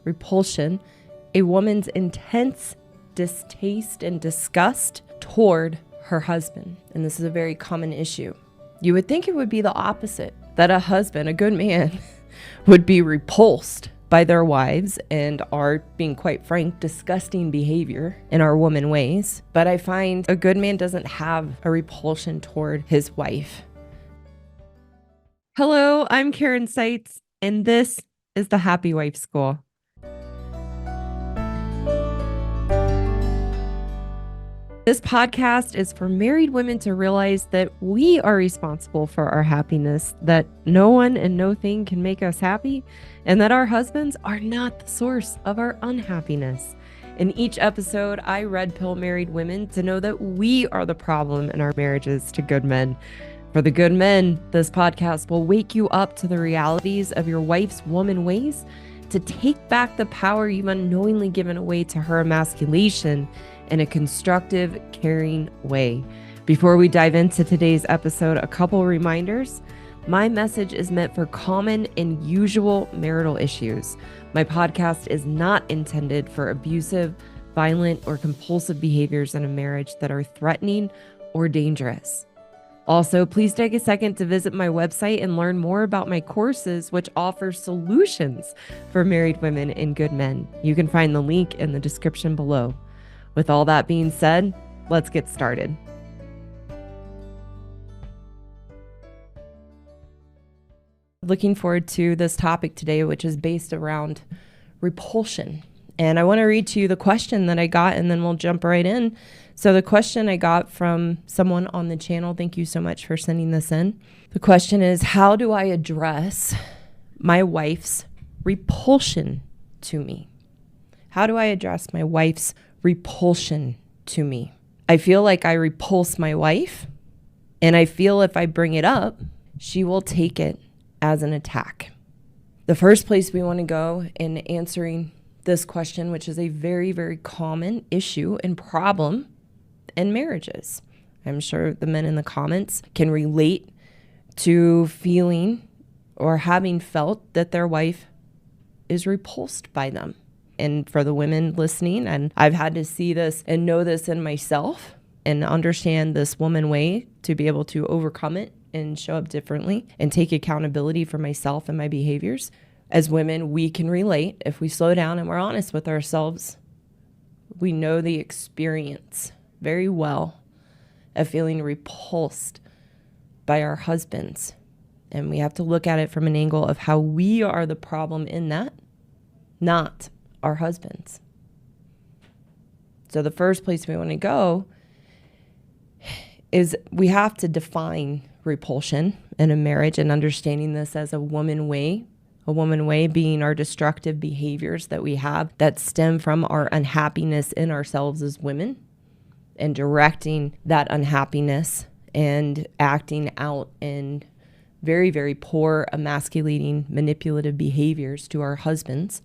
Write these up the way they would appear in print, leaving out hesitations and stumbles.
Repulsion, a woman's intense distaste and disgust toward her husband. And this is a very common issue. You would think it would be the opposite, that a husband, a good man, would be repulsed by their wives and our, being quite frank, disgusting behavior in our woman ways. But I find a good man doesn't have a repulsion toward his wife. Hello, I'm Karen Seitz, and this is the Happy Wife School. This podcast is for married women to realize that we are responsible for our happiness, that no one and no thing can make us happy, and that our husbands are not the source of our unhappiness. In each episode, I red pill married women to know that we are the problem in our marriages to good men. For the good men, this podcast will wake you up to the realities of your wife's woman ways, to take back the power you've unknowingly given away to her emasculation in a constructive, caring way. Before we dive into today's episode, a couple reminders. My message is meant for common and usual marital issues. My podcast is not intended for abusive, violent, or compulsive behaviors in a marriage that are threatening or dangerous. Also, please take a second to visit my website and learn more about my courses, which offer solutions for married women and good men. You can find the link in the description below. With all that being said, let's get started. Looking forward to this topic today, which is based around repulsion. And I want to read to you the question that I got, and then we'll jump right in. So the question I got from someone on the channel, thank you so much for sending this in. The question is, how do I address my wife's repulsion to me? How do I address my wife's repulsion to me? I feel like I repulse my wife, and I feel if I bring it up, she will take it as an attack. The first place we want to go in answering this question, which is a very, very common issue and problem in marriages. I'm sure the men in the comments can relate to feeling or having felt that their wife is repulsed by them. And for the women listening, and I've had to see this and know this in myself and understand this woman way to be able to overcome it and show up differently and take accountability for myself and my behaviors. As women, we can relate. If we slow down and we're honest with ourselves, we know the experience very well of feeling repulsed by our husbands. And we have to look at it from an angle of how we are the problem in that, not our husbands. So the first place we want to go is we have to define repulsion in a marriage, and understanding this as a woman way being our destructive behaviors that we have that stem from our unhappiness in ourselves as women, and directing that unhappiness and acting out in very, very poor, emasculating, manipulative behaviors to our husbands.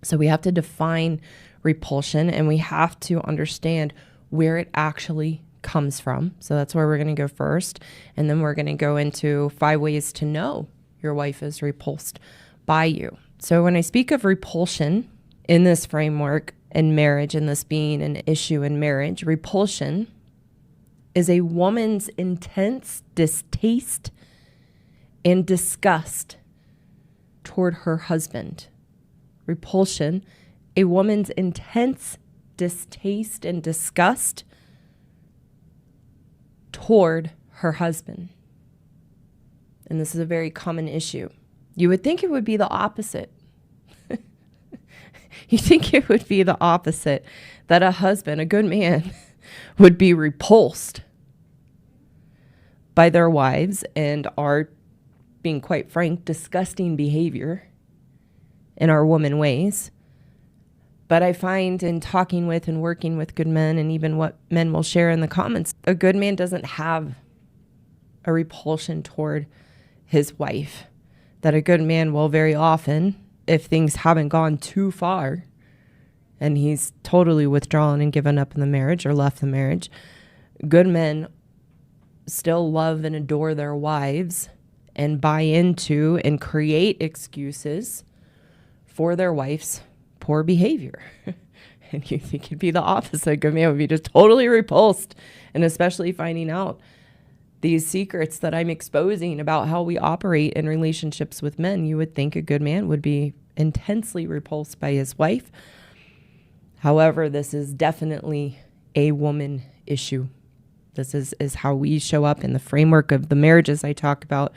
So we have to define repulsion, and we have to understand where it actually comes from. So that's where we're going to go first. And then we're going to go into 5 ways to know your wife is repulsed by you. So when I speak of repulsion in this framework in marriage, and this being an issue in marriage, repulsion is a woman's intense distaste and disgust toward her husband. Repulsion, a woman's intense distaste and disgust toward her husband. And this is a very common issue. You would think it would be the opposite. You think it would be the opposite, that a husband, a good man, would be repulsed by their wives and our, being quite frank, disgusting behavior in our woman ways. But I find in talking with and working with good men, and even what men will share in the comments, a good man doesn't have a repulsion toward his wife. That a good man will very often, if things haven't gone too far and he's totally withdrawn and given up in the marriage or left the marriage, good men still love and adore their wives and buy into and create excuses for their wife's poor behavior. And you think it'd be the opposite. A good man would be just totally repulsed. And especially finding out these secrets that I'm exposing about how we operate in relationships with men, you would think a good man would be intensely repulsed by his wife. However, this is definitely a woman issue. This is how we show up in the framework of the marriages I talk about.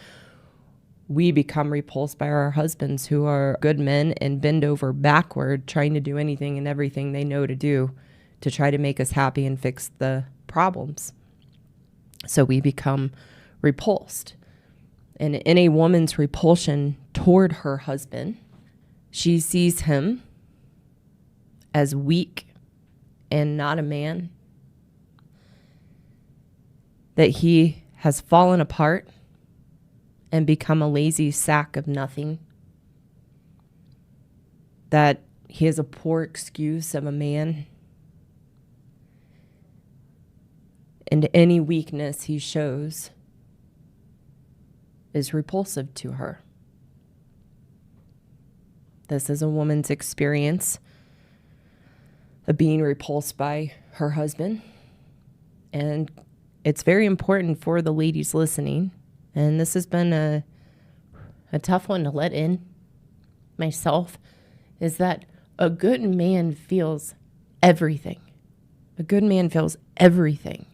We become repulsed by our husbands who are good men and bend over backward trying to do anything and everything they know to do to try to make us happy and fix the problems. So we become repulsed. And in a woman's repulsion toward her husband, she sees him as weak and not a man, that he has fallen apart and become a lazy sack of nothing, that he is a poor excuse of a man, and any weakness he shows is repulsive to her. This is a woman's experience of being repulsed by her husband. And it's very important for the ladies listening. And this has been a tough one to let in myself, is that a good man feels everything. A good man feels everything.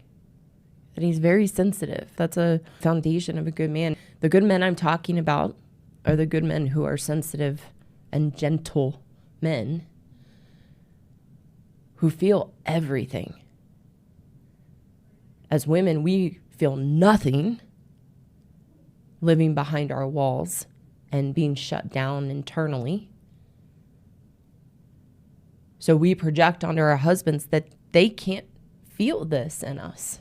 That he's very sensitive. That's a foundation of a good man. The good men I'm talking about are the good men who are sensitive and gentle men who feel everything. As women, we feel nothing, living behind our walls and being shut down internally. So we project onto our husbands that they can't feel this in us.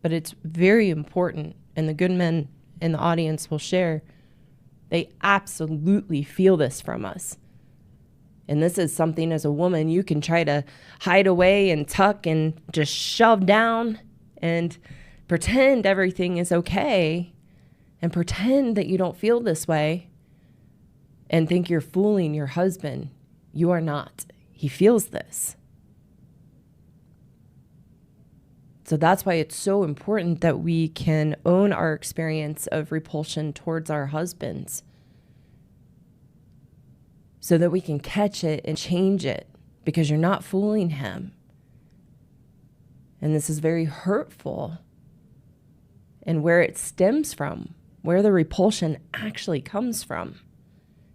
But it's very important, and the good men in the audience will share, they absolutely feel this from us. And this is something as a woman you can try to hide away and tuck and just shove down and pretend everything is okay and pretend that you don't feel this way and think you're fooling your husband. You are not. He feels this. So that's why it's so important that we can own our experience of repulsion towards our husbands so that we can catch it and change it, because you're not fooling him. And this is very hurtful. And where it stems from, where the repulsion actually comes from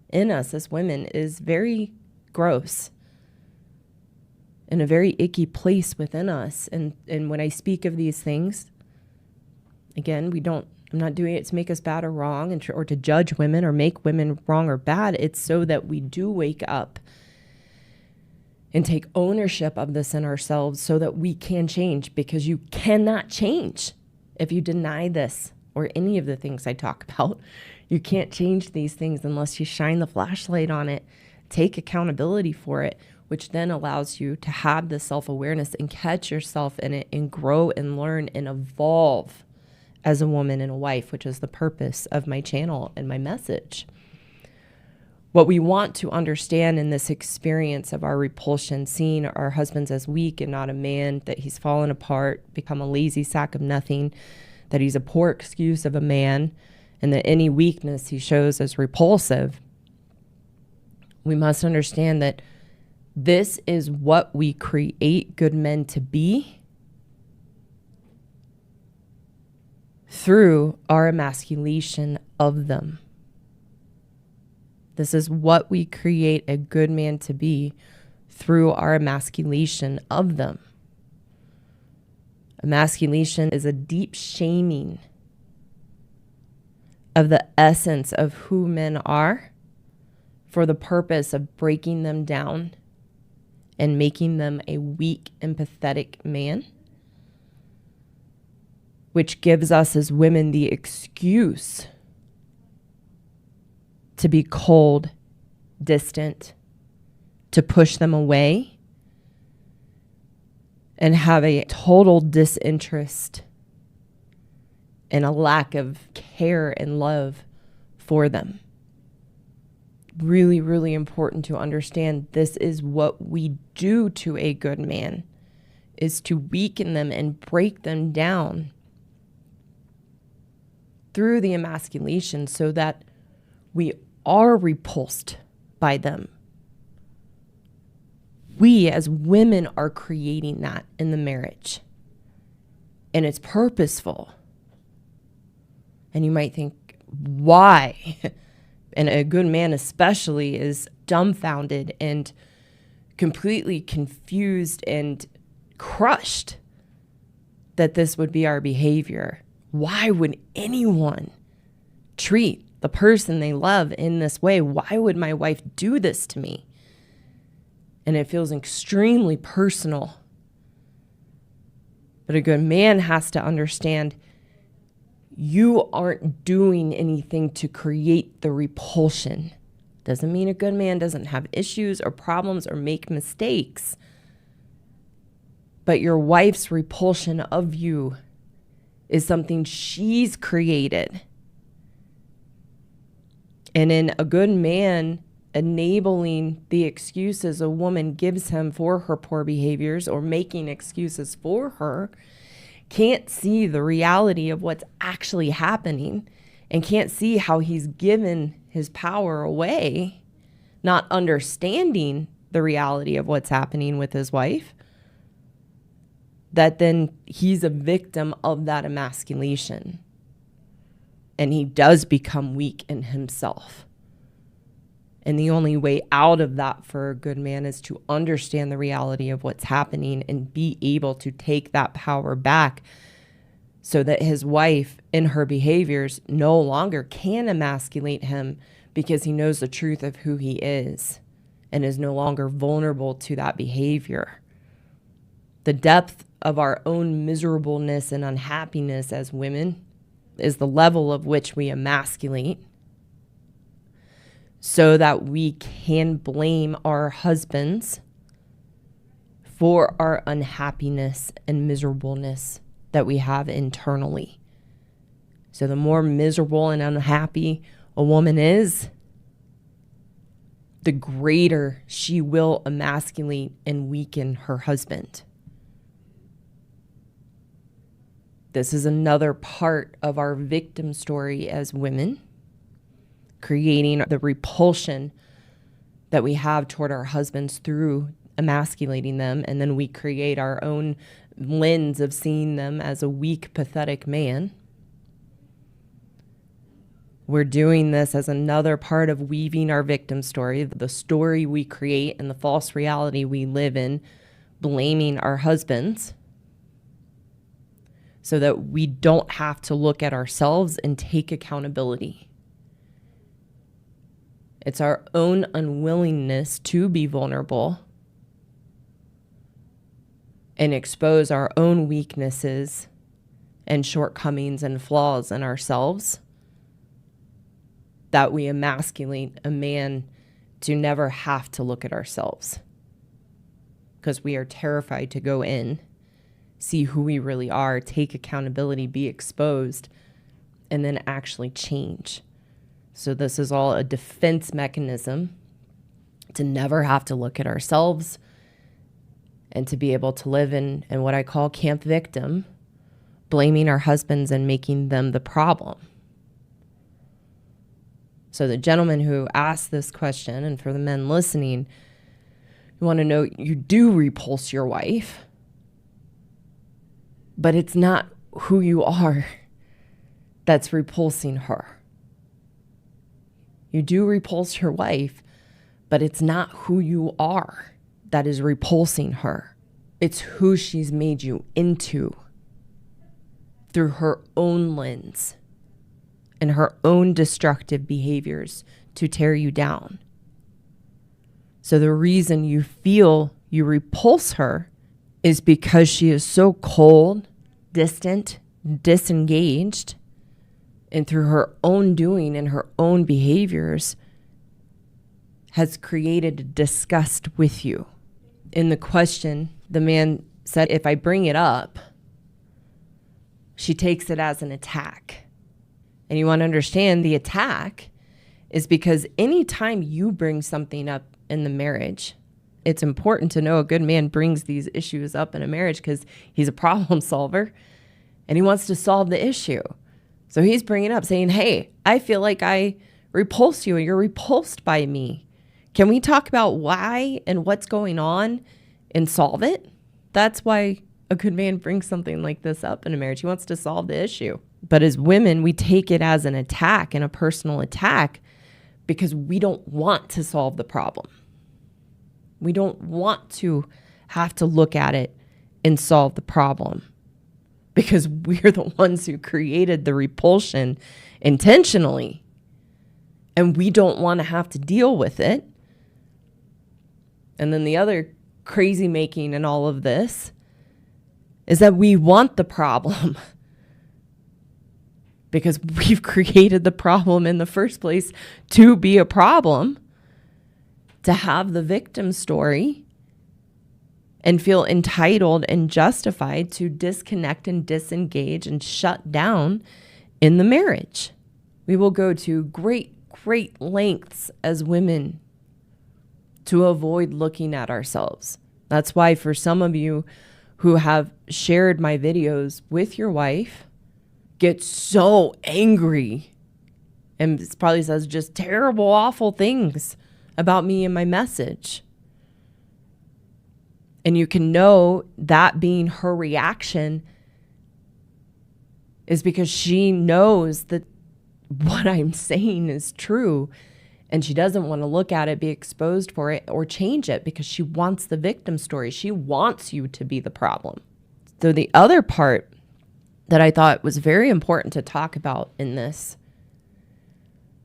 in us as women, is very gross. In a very icky place within us. And when I speak of these things, again, I'm not doing it to make us bad or wrong or to judge women or make women wrong or bad. It's so that we do wake up and take ownership of this in ourselves so that we can change, because you cannot change if you deny this or any of the things I talk about. You can't change these things unless you shine the flashlight on it, take accountability for it, which then allows you to have the self-awareness and catch yourself in it and grow and learn and evolve as a woman and a wife, which is the purpose of my channel and my message. What we want to understand in this experience of our repulsion, seeing our husbands as weak and not a man, that he's fallen apart, become a lazy sack of nothing, that he's a poor excuse of a man, and that any weakness he shows is repulsive, we must understand that this is what we create good men to be through our emasculation of them. This is what we create a good man to be through our emasculation of them. Emasculation is a deep shaming of the essence of who men are for the purpose of breaking them down and making them a weak and pathetic man, which gives us as women the excuse to be cold, distant, to push them away, and have a total disinterest and a lack of care and love for them. really, really important to understand this is what we do to a good man, is to weaken them and break them down through the emasculation so that we are repulsed by them. We as women are creating that in the marriage. And it's purposeful. And you might think, why? And a good man especially is dumbfounded and completely confused and crushed that this would be our behavior. Why would anyone treat the person they love in this way? Why would my wife do this to me? And it feels extremely personal. But a good man has to understand you aren't doing anything to create the repulsion. Doesn't mean a good man doesn't have issues or problems or make mistakes. But your wife's repulsion of you is something she's created. And in a good man enabling the excuses a woman gives him for her poor behaviors or making excuses for her, can't see the reality of what's actually happening and can't see how he's given his power away, not understanding the reality of what's happening with his wife, that then he's a victim of that emasculation. And he does become weak in himself. And the only way out of that for a good man is to understand the reality of what's happening and be able to take that power back so that his wife in her behaviors no longer can emasculate him because he knows the truth of who he is and is no longer vulnerable to that behavior. The depth of our own miserableness and unhappiness as women is the level of which we emasculate, so that we can blame our husbands for our unhappiness and miserableness that we have internally. So the more miserable and unhappy a woman is, the greater she will emasculate and weaken her husband. This is another part of our victim story as women, creating the repulsion that we have toward our husbands through emasculating them, and then we create our own lens of seeing them as a weak, pathetic man. We're doing this as another part of weaving our victim story, the story we create and the false reality we live in, blaming our husbands, so that we don't have to look at ourselves and take accountability. It's our own unwillingness to be vulnerable and expose our own weaknesses and shortcomings and flaws in ourselves that we emasculate a man to never have to look at ourselves, because we are terrified to go in, see who we really are, take accountability, be exposed, and then actually change. So this is all a defense mechanism to never have to look at ourselves and to be able to live in what I call camp victim, blaming our husbands and making them the problem. So the gentleman who asked this question, and for the men listening, you want to know, you do repulse your wife, but it's not who you are that's repulsing her. You do repulse your wife, but it's not who you are that is repulsing her. It's who she's made you into through her own lens and her own destructive behaviors to tear you down. So the reason you feel you repulse her is because she is so cold, distant, disengaged, and through her own doing and her own behaviors has created a disgust with you. In the question, the man said, if I bring it up, she takes it as an attack. And you want to understand, the attack is because anytime you bring something up in the marriage, it's important to know a good man brings these issues up in a marriage because he's a problem solver and he wants to solve the issue. So he's bringing up saying, hey, I feel like I repulse you and you're repulsed by me. Can we talk about why and what's going on and solve it? That's why a good man brings something like this up in a marriage. He wants to solve the issue. But as women, we take it as an attack and a personal attack because we don't want to solve the problem. We don't want to have to look at it and solve the problem because we're the ones who created the repulsion intentionally. And we don't want to have to deal with it. And then the other crazy making in all of this is that we want the problem because we've created the problem in the first place to be a problem, to have the victim story and feel entitled and justified to disconnect and disengage and shut down in the marriage. We will go to great lengths as women to avoid looking at ourselves. That's why for some of you who have shared my videos with your wife, get so angry and probably says just terrible, awful things about me and my message. And you can know that being her reaction is because she knows that what I'm saying is true. And she doesn't want to look at it, be exposed for it, or change it because she wants the victim story. She wants you to be the problem. So the other part that I thought was very important to talk about in this,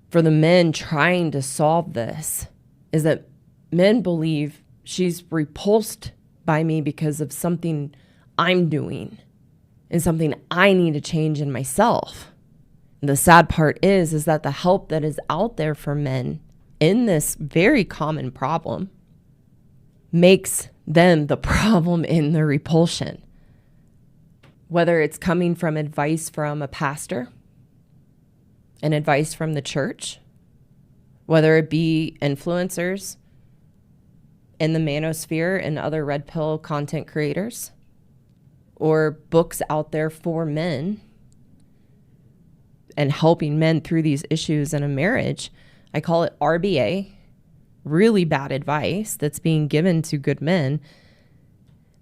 for the men trying to solve this, is that men believe she's repulsed by me because of something I'm doing and something I need to change in myself. The sad part is that the help that is out there for men in this very common problem makes them the problem in the repulsion. Whether it's coming from advice from a pastor and advice from the church, whether it be influencers in the manosphere and other red pill content creators, or books out there for men and helping men through these issues in a marriage. I call it RBA, really bad advice that's being given to good men,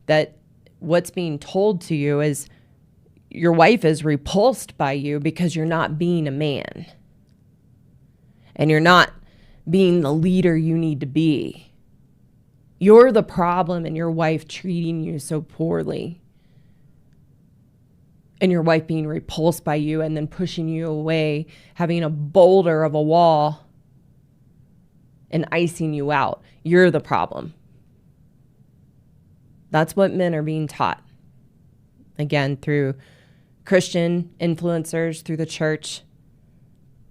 that what's being told to you is your wife is repulsed by you because you're not being a man and you're not being the leader you need to be. You're the problem and your wife treating you so poorly. And your wife being repulsed by you and then pushing you away, having a boulder of a wall and icing you out. You're the problem. That's what men are being taught. Again, through Christian influencers, through the church,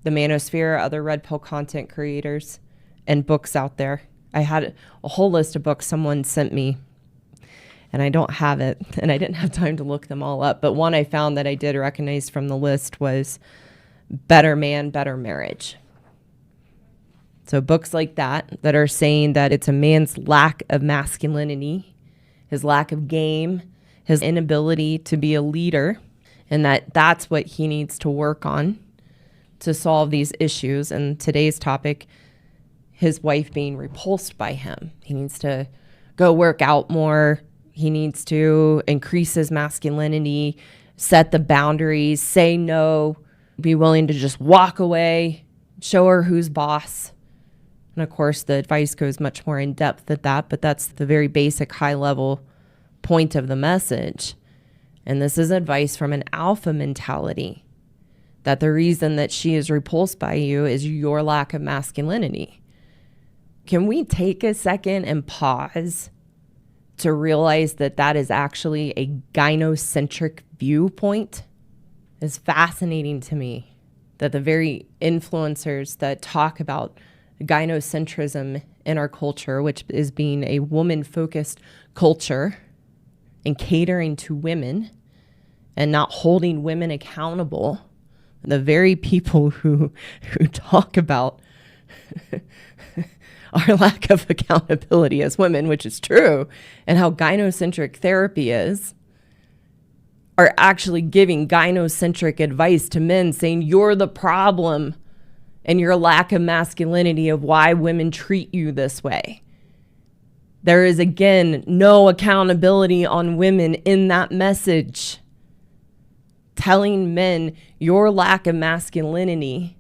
the manosphere, other red pill content creators, and books out there. I had a whole list of books someone sent me, and I don't have it, and I didn't have time to look them all up. But one I found that I did recognize from the list was Better Man, Better Marriage. So books like that are saying that it's a man's lack of masculinity, his lack of game, his inability to be a leader, and that's what he needs to work on to solve these issues. And today's topic, his wife being repulsed by him. He needs to go work out more. He needs to increase his masculinity, set the boundaries, say no, be willing to just walk away, show her who's boss. And of course, the advice goes much more in depth at that, but that's the very basic high level point of the message. And this is advice from an alpha mentality, that the reason that she is repulsed by you is your lack of masculinity. Can we take a second and pause to realize that that is actually a gynocentric viewpoint? It's fascinating to me that the very influencers that talk about gynocentrism in our culture, which is being a woman-focused culture and catering to women and not holding women accountable, the very people who talk about our lack of accountability as women, which is true, and how gynocentric therapy is, are actually giving gynocentric advice to men, saying you're the problem and your lack of masculinity of why women treat you this way. There is, again, no accountability on women in that message. Telling men your lack of masculinity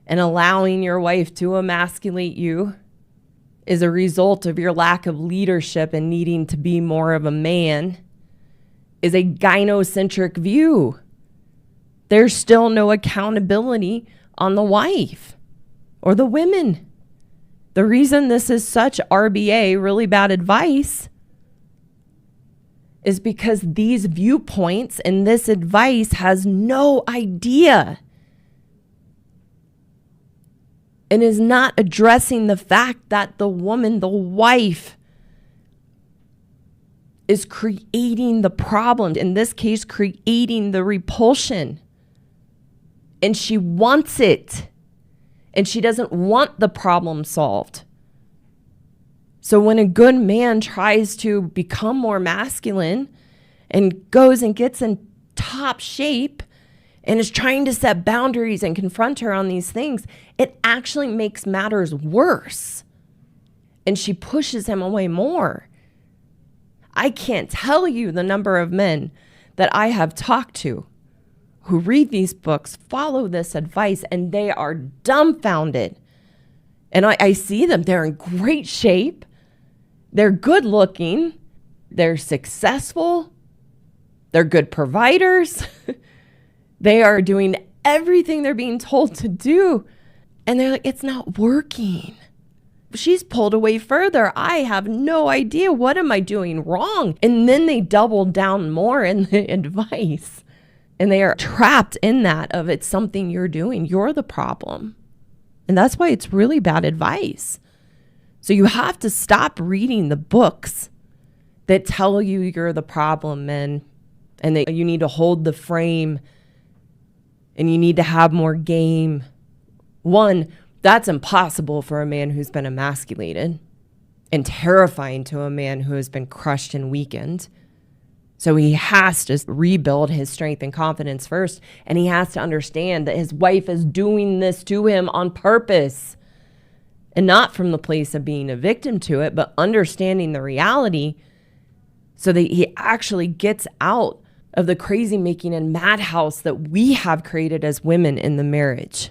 and allowing your wife to emasculate you is a result of your lack of leadership and needing to be more of a man is a gynocentric view. There's still no accountability on the wife or the women. The reason this is such RBA, really bad advice, is because these viewpoints and this advice has no idea and is not addressing the fact that the woman, the wife, is creating the problem, in this case, creating the repulsion. And she wants it. And she doesn't want the problem solved. So when a good man tries to become more masculine and goes and gets in top shape and is trying to set boundaries and confront her on these things, it actually makes matters worse. And she pushes him away more. I can't tell you the number of men that I have talked to who read these books, follow this advice, and they are dumbfounded. And I see them. They're in great shape. They're good looking. They're successful. They're good providers. They are doing everything they're being told to do. And they're like, it's not working. She's pulled away further. I have no idea. What am I doing wrong? And then they double down more in the advice. And they are trapped in that of it's something you're doing. You're the problem. And that's why it's really bad advice. So you have to stop reading the books that tell you you're the problem, men, and that you need to hold the frame and you need to have more game. One, that's impossible for a man who's been emasculated and terrifying to a man who has been crushed and weakened. So he has to rebuild his strength and confidence first. And he has to understand that his wife is doing this to him on purpose. And not from the place of being a victim to it, but understanding the reality so that he actually gets out of the crazy making and madhouse that we have created as women in the marriage.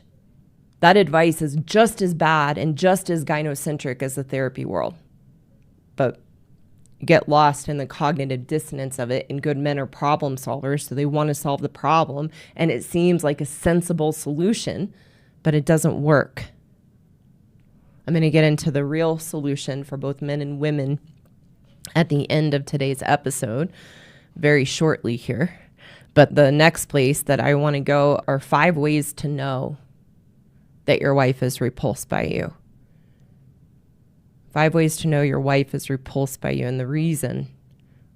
That advice is just as bad and just as gynocentric as the therapy world. But you get lost in the cognitive dissonance of it, and good men are problem solvers, so they want to solve the problem, and it seems like a sensible solution, but it doesn't work. I'm going to get into the real solution for both men and women at the end of today's episode, very shortly here. But the next place that I want to go are 5 ways to know that your wife is repulsed by you. 5 ways to know your wife is repulsed by you. And the reason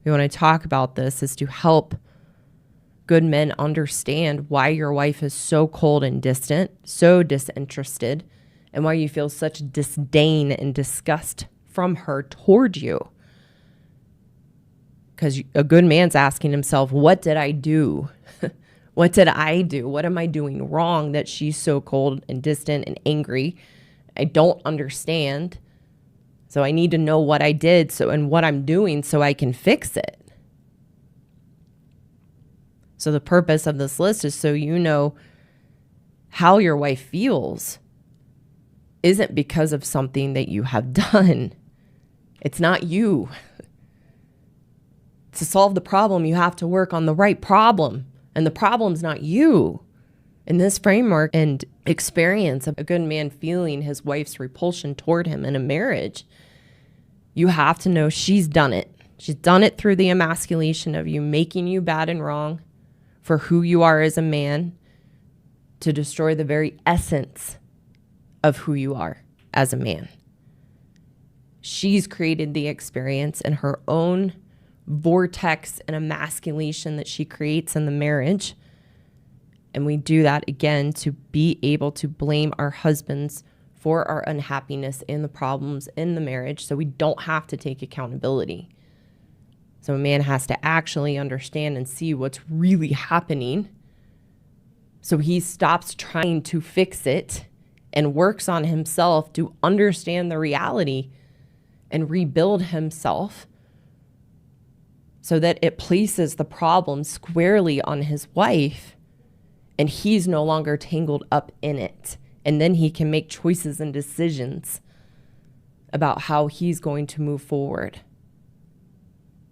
we want to talk about this is to help good men understand why your wife is so cold and distant, so disinterested, and why you feel such disdain and disgust from her toward you. Because a good man's asking himself, what did I do? What did I do? What am I doing wrong that she's so cold and distant and angry? I don't understand. So I need to know what I did and what I'm doing so I can fix it. So the purpose of this list is so you know how your wife feels isn't because of something that you have done. It's not you. To solve the problem, you have to work on the right problem. And the problem's not you. In this framework and experience of a good man feeling his wife's repulsion toward him in a marriage, you have to know she's done it. She's done it through the emasculation of you, making you bad and wrong for who you are as a man, to destroy the very essence of who you are as a man. She's created the experience in her own vortex and emasculation that she creates in the marriage. And we do that again to be able to blame our husbands for our unhappiness and the problems in the marriage so we don't have to take accountability. So a man has to actually understand and see what's really happening so he stops trying to fix it and works on himself to understand the reality and rebuild himself so that it places the problem squarely on his wife and he's no longer tangled up in it. And then he can make choices and decisions about how he's going to move forward.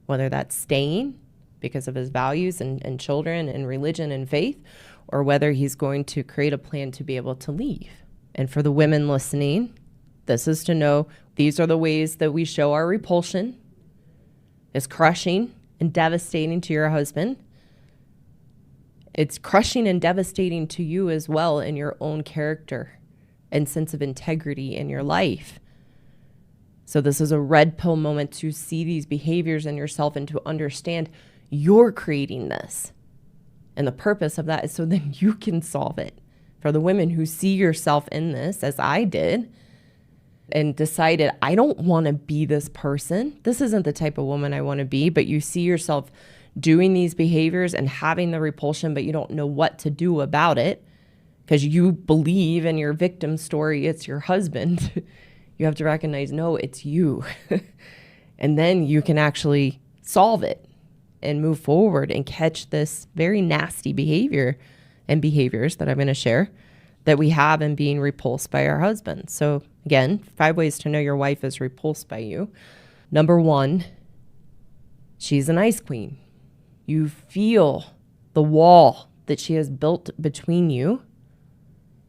Whether that's staying because of his values and children and religion and faith, or whether he's going to create a plan to be able to leave. And for the women listening, this is to know these are the ways that we show our repulsion. It's crushing and devastating to your husband. It's crushing and devastating to you as well in your own character and sense of integrity in your life. So this is a red pill moment to see these behaviors in yourself and to understand you're creating this. And the purpose of that is so that you can solve it. For the women who see yourself in this, as I did, and decided, I don't want to be this person. This isn't the type of woman I want to be, but you see yourself doing these behaviors and having the repulsion, but you don't know what to do about it because you believe in your victim story it's your husband. You have to recognize, no, it's you. And then you can actually solve it and move forward and catch this very nasty behavior and behaviors that I'm going to share that we have in being repulsed by our husband. So again, 5 ways to know your wife is repulsed by you. Number 1, she's an ice queen. You feel the wall that she has built between you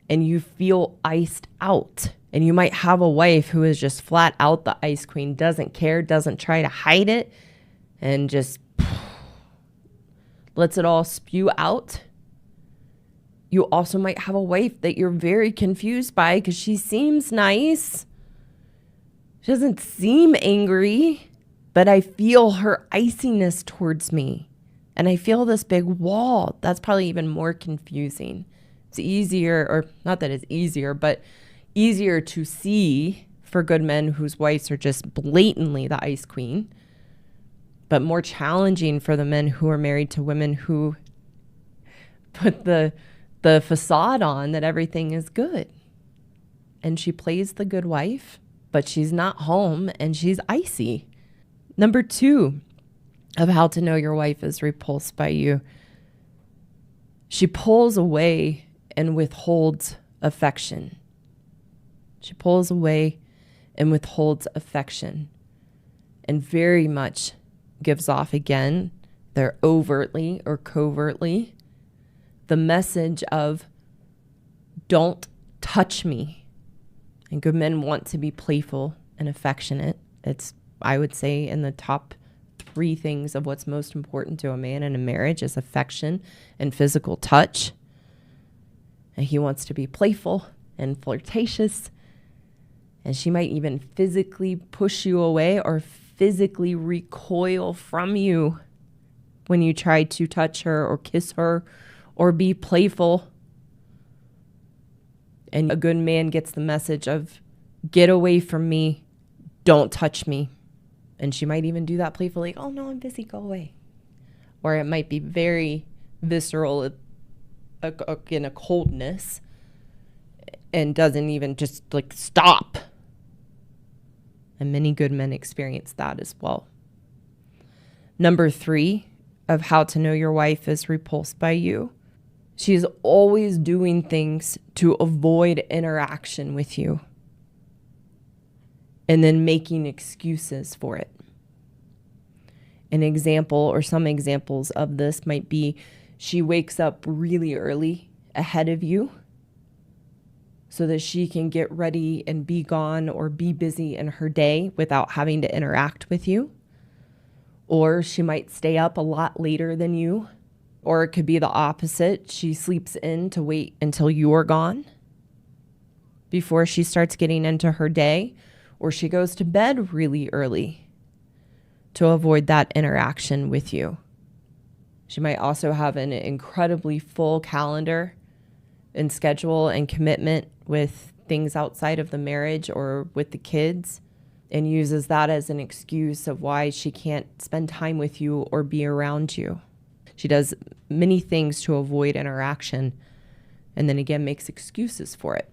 and you feel iced out. And you might have a wife who is just flat out the ice queen, doesn't care, doesn't try to hide it, and just lets it all spew out. You also might have a wife that you're very confused by because she seems nice. She doesn't seem angry, but I feel her iciness towards me. And I feel this big wall. That's probably even more confusing. It's easier, or not that it's easier, but easier to see for good men whose wives are just blatantly the ice queen, but more challenging for the men who are married to women who put the facade on that everything is good. And she plays the good wife, but she's not home and she's icy. Number 2 of how to know your wife is repulsed by you. She pulls away and withholds affection. She pulls away and withholds affection and very much gives off again, either overtly or covertly, the message of don't touch me. And good men want to be playful and affectionate. It's, I would say, in the top 3 things of what's most important to a man in a marriage is affection and physical touch. And he wants to be playful and flirtatious. And she might even physically push you away or physically recoil from you when you try to touch her or kiss her or be playful. And a good man gets the message of, get away from me, don't touch me. And she might even do that playfully, oh no, I'm busy, go away. Or it might be very visceral, in a coldness, and doesn't even just like stop. And many good men experience that as well. Number 3 of how to know your wife is repulsed by you. She's always doing things to avoid interaction with you and then making excuses for it. An example or some examples of this might be she wakes up really early ahead of you so that she can get ready and be gone or be busy in her day without having to interact with you. Or she might stay up a lot later than you. Or it could be the opposite. She sleeps in to wait until you're gone before she starts getting into her day. Or she goes to bed really early to avoid that interaction with you. She might also have an incredibly full calendar and schedule and commitment with things outside of the marriage or with the kids, and uses that as an excuse of why she can't spend time with you or be around you. She does many things to avoid interaction, and then again makes excuses for it.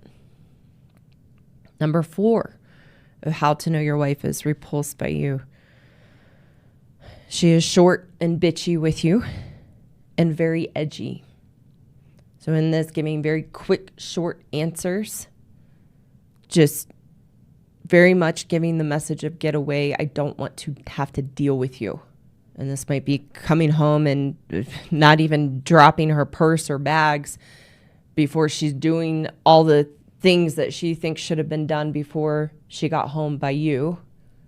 Number 4 of how to know your wife is repulsed by you. She is short and bitchy with you and very edgy. So in this, giving very quick, short answers, just very much giving the message of get away. I don't want to have to deal with you. And this might be coming home and not even dropping her purse or bags before she's doing all the things that she thinks should have been done before she got home by you,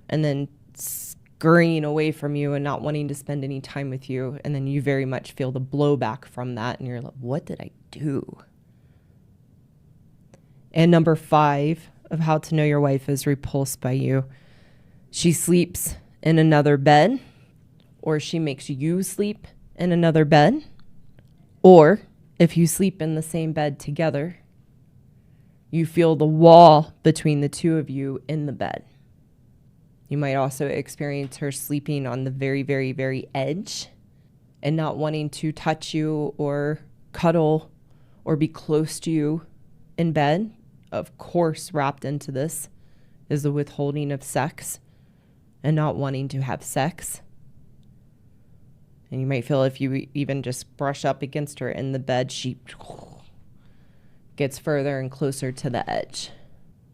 and then scurrying away from you and not wanting to spend any time with you. And then you very much feel the blowback from that. And you're like, what did I do? And number 5 of how to know your wife is repulsed by you. She sleeps in another bed, or she makes you sleep in another bed, or if you sleep in the same bed together, you feel the wall between the two of you in the bed. You might also experience her sleeping on the very, very, very edge and not wanting to touch you or cuddle or be close to you in bed. Of course, wrapped into this is the withholding of sex and not wanting to have sex. And you might feel if you even just brush up against her in the bed, she gets further and closer to the edge.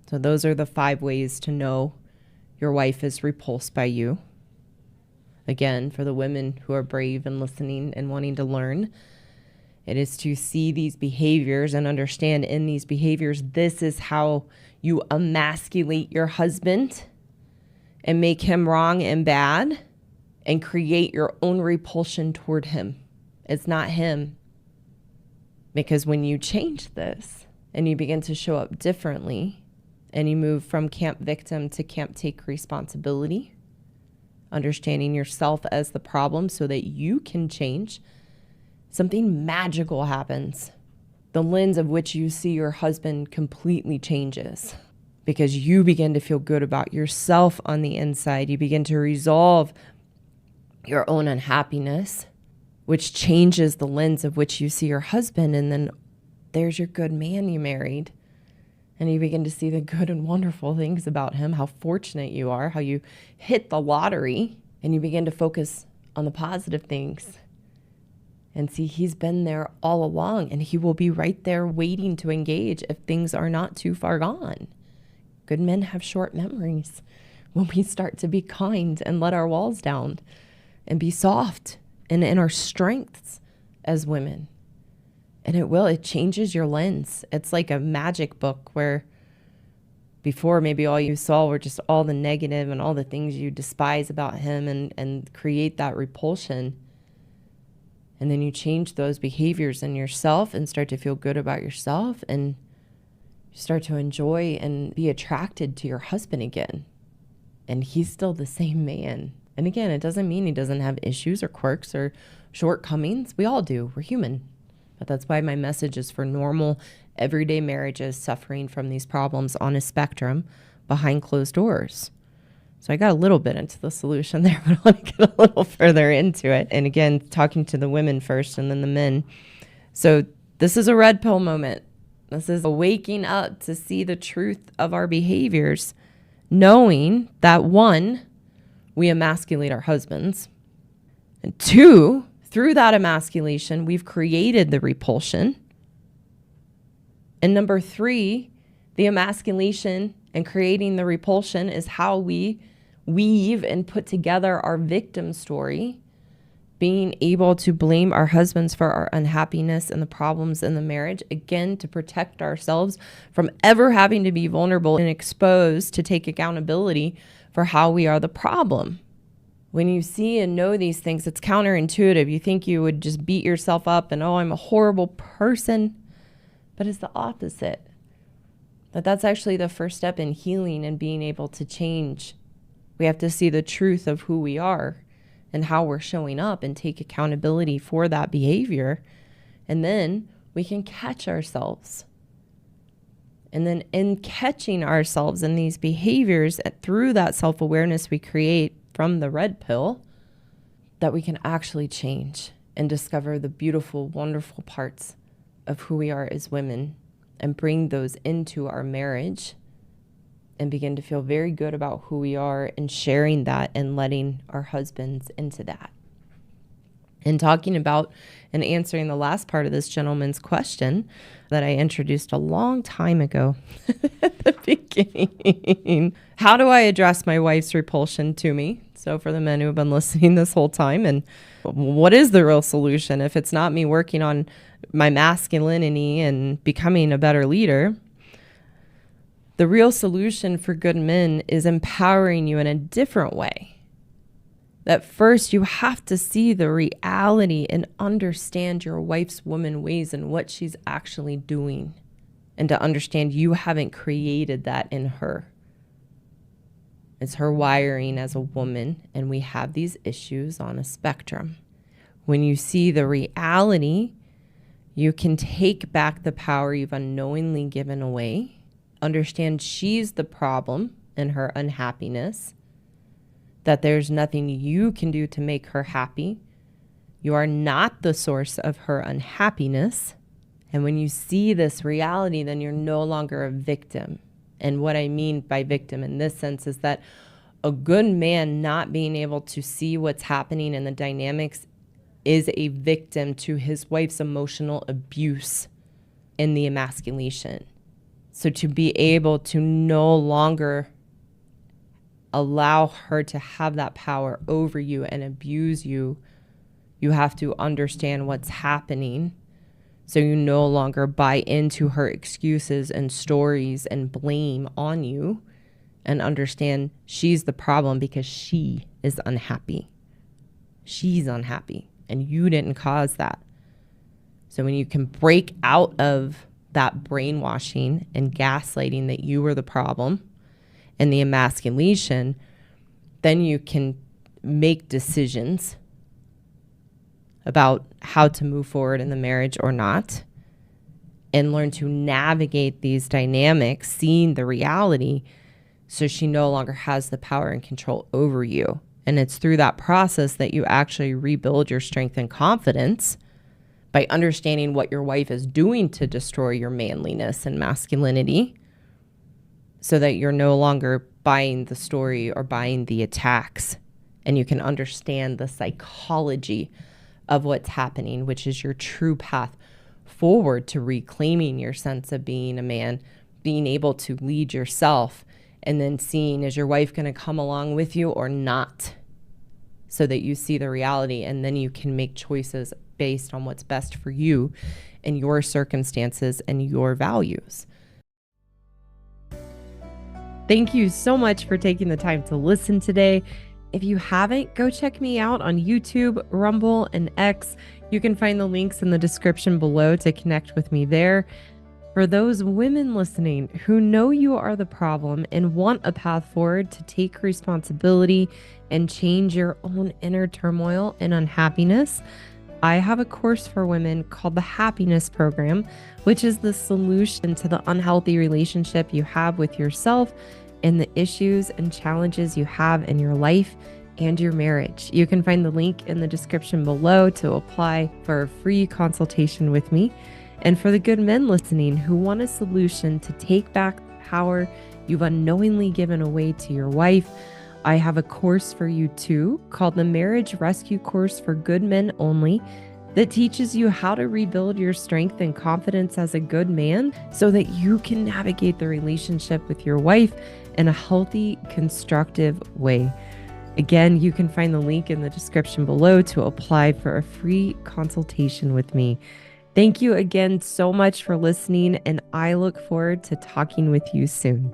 So those are the 5 ways to know your wife is repulsed by you. Again, for the women who are brave and listening and wanting to learn, it is to see these behaviors and understand in these behaviors, this is how you emasculate your husband and make him wrong and bad and create your own repulsion toward him. It's not him. Because when you change this and you begin to show up differently and you move from camp victim to camp take responsibility, understanding yourself as the problem so that you can change, something magical happens. The lens of which you see your husband completely changes because you begin to feel good about yourself on the inside. You begin to resolve your own unhappiness, which changes the lens of which you see your husband. And then there's your good man you married. And you begin to see the good and wonderful things about him, how fortunate you are, how you hit the lottery, and you begin to focus on the positive things and see he's been there all along and he will be right there waiting to engage if things are not too far gone. Good men have short memories. When we start to be kind and let our walls down and be soft and in our strengths as women. And it changes your lens. It's like a magic book where before maybe all you saw were just all the negative and all the things you despise about him and create that repulsion. And then you change those behaviors in yourself and start to feel good about yourself, and you start to enjoy and be attracted to your husband again. And he's still the same man. And again, it doesn't mean he doesn't have issues or quirks or shortcomings. We all do. We're human. But that's why my message is for normal, everyday marriages suffering from these problems on a spectrum behind closed doors. So I got a little bit into the solution there, but I want to get a little further into it. And again, talking to the women first and then the men. So this is a red pill moment. This is a waking up to see the truth of our behaviors, knowing that 1, we emasculate our husbands, and 2, through that emasculation, we've created the repulsion. And number 3, the emasculation and creating the repulsion is how we weave and put together our victim story, being able to blame our husbands for our unhappiness and the problems in the marriage, again, to protect ourselves from ever having to be vulnerable and exposed to take accountability for how we are the problem. When you see and know these things, it's counterintuitive. You think you would just beat yourself up and, oh, I'm a horrible person. But it's the opposite. That's actually the first step in healing and being able to change. We have to see the truth of who we are and how we're showing up and take accountability for that behavior. And then we can catch ourselves And then in catching ourselves in these behaviors through that self-awareness we create from the red pill, that we can actually change and discover the beautiful, wonderful parts of who we are as women and bring those into our marriage and begin to feel very good about who we are and sharing that and letting our husbands into that. And talking about and answering the last part of this gentleman's question that I introduced a long time ago at the beginning. How do I address my wife's repulsion to me? So for the men who have been listening this whole time, and what is the real solution if it's not me working on my masculinity and becoming a better leader? The real solution for good men is empowering you in a different way. That first you have to see the reality and understand your wife's woman ways and what she's actually doing, and to understand you haven't created that in her. It's her wiring as a woman, and we have these issues on a spectrum. When you see the reality, you can take back the power you've unknowingly given away, understand she's the problem in her unhappiness, that there's nothing you can do to make her happy. You are not the source of her unhappiness. And when you see this reality, then you're no longer a victim. And what I mean by victim in this sense is that a good man not being able to see what's happening in the dynamics is a victim to his wife's emotional abuse in the emasculation. So to be able to no longer allow her to have that power over you and abuse you, you have to understand what's happening. So you no longer buy into her excuses and stories and blame on you, and understand she's the problem because she is unhappy. She's unhappy and you didn't cause that. So when you can break out of that brainwashing and gaslighting that you were the problem and the emasculation, then you can make decisions about how to move forward in the marriage or not, and learn to navigate these dynamics, seeing the reality, so she no longer has the power and control over you. And it's through that process that you actually rebuild your strength and confidence by understanding what your wife is doing to destroy your manliness and masculinity, so that you're no longer buying the story or buying the attacks, and you can understand the psychology of what's happening, which is your true path forward to reclaiming your sense of being a man, being able to lead yourself, and then seeing, is your wife going to come along with you or not, so that you see the reality, and then you can make choices based on what's best for you and your circumstances and your values. Thank you so much for taking the time to listen today. If you haven't, go check me out on YouTube, Rumble, and X. You can find the links in the description below to connect with me there. For those women listening who know you are the problem and want a path forward to take responsibility and change your own inner turmoil and unhappiness, I have a course for women called the Happiness Program, which is the solution to the unhealthy relationship you have with yourself and the issues and challenges you have in your life and your marriage. You can find the link in the description below to apply for a free consultation with me. And for the good men listening who want a solution to take back the power you've unknowingly given away to your wife, I have a course for you too called the Marriage Rescue Course for Good Men Only, that teaches you how to rebuild your strength and confidence as a good man so that you can navigate the relationship with your wife in a healthy, constructive way. Again, you can find the link in the description below to apply for a free consultation with me. Thank you again so much for listening, and I look forward to talking with you soon.